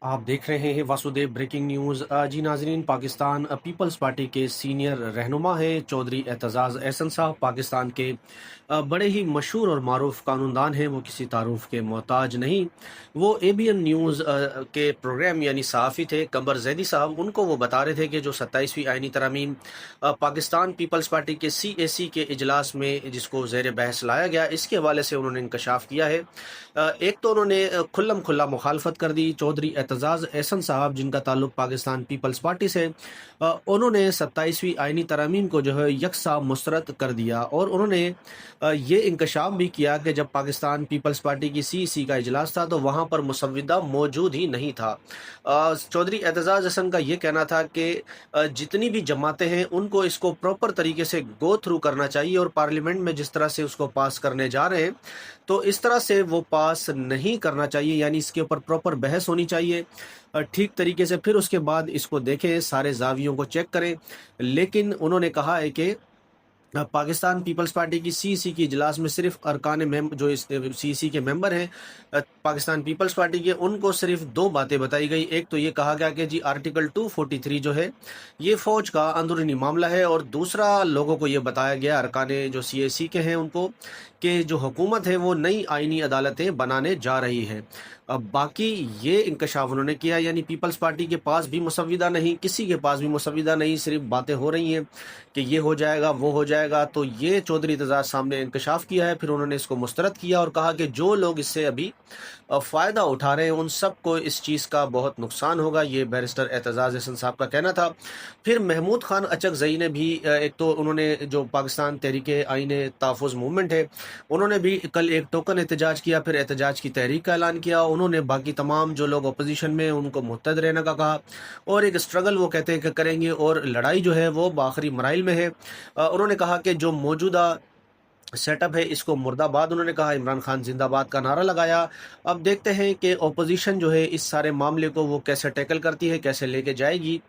आप देख रहे हैं वासुदेव ब्रेकिंग न्यूज़। जी नाजरीन, पाकिस्तान पीपल्स पार्टी के सीनियर रहनुमा हैं चौधरी एतजाज़ एहसन साहब। पाकिस्तान के बड़े ही मशहूर और मारूफ कानूनदान हैं, वो किसी तारुफ के मोहताज नहीं। वो ABN न्यूज़ के प्रोग्राम यानी सहाफ़ी थे कमर जैदी साहब। उनको वो बता रहे थे कि जो 27वीं आइनी तरमीम पाकिस्तान पीपल्स पार्टी के CAC के इजलास में जिसको ज़ेर बहस लाया गया, इसके हवाले से उन्होंने इंकशाफ किया है। एक तो उन्होंने खुल्लम खुल्ला मुखालफत कर दी। चौधरी एतजाज़ एहसन साहब, जिनका ताल्लुक पाकिस्तान पीपल्स पार्टी से, उन्होंने 27वीं आइनी तरमीम को जो है यकसा मुस्तरद कर दिया। और उन्होंने ये इंकशाफ भी किया कि जब पाकिस्तान पीपल्स पार्टी की CEC का इजलास था तो वहाँ पर मुसव्विदा मौजूद ही नहीं था। चौधरी एतजाज़ एहसन का ये कहना था कि जितनी भी जमातें हैं उनको इसको प्रॉपर तरीके से गो थ्रू करना चाहिए, और पार्लियामेंट में जिस तरह से उसको पास करने जा रहे हैं तो इस तरह से वो पास नहीं करना चाहिए, यानी इसके ऊपर प्रॉपर बहस होनी चाहिए ठीक तरीके से, फिर उसके बाद इसको देखें, सारे जावियों को चेक करें। लेकिन उन्होंने कहा है कि पाकिस्तान पीपल्स पार्टी की CEC की इजलास में सिर्फ जो इस CEC के मेंबर हैं पाकिस्तान पीपल्स पार्टी के, उनको सिर्फ दो बातें बताई गई। एक तो ये कहा गया कि जी आर्टिकल 243 जो है ये फ़ौज का अंदरूनी मामला है, और दूसरा लोगों को ये बताया गया, अरकाने जो CAC के हैं उनको, कि जो हुकूमत है वो नई आइनी अदालतें बनाने जा रही है। अब बाकी ये इंकशाफ उन्होंने किया, यानी पीपल्स पार्टी के पास भी मुसव्विदा नहीं, किसी के पास भी मुसव्विदा नहीं, सिर्फ बातें हो रही हैं कि ये हो जाएगा वो हो जाएगा। तो ये चौधरी एतजाज़ साहब ने इंकशाफ किया है, फिर उन्होंने इसको मुस्तरद किया और कहा कि जो लोग इससे अभी फ़ायदा उठा रहे हैं उन सबको इस चीज़ का बहुत नुकसान होगा। ये बैरिस्टर एतजाज़ एहसन साहब का कहना था। फिर महमूद खान अचकज़ई ने भी एक तो उन्होंने जो पाकिस्तान तहरीक आइन तहफ़्फ़ुज़ मूवमेंट है, उन्होंने भी कल एक टोकन एहतजाज किया, फिर एहतजाज की तहरीक का ऐलान किया। उन्होंने बाकी तमाम जो लोग अपोजिशन में उनको मुत्तहद रहने का कहा, और एक स्ट्रगल वो कहते हैं कि करेंगे, और लड़ाई जो है वो आखिरी मराइल में है। उन्होंने कहा कि जो मौजूदा सेटअप है इसको मुर्दाबाद, उन्होंने कहा, इमरान खान जिंदाबाद का नारा लगाया। अब देखते हैं कि अपोजिशन जो है इस सारे मामले को वो कैसे टैकल करती है, कैसे लेके जाएगी।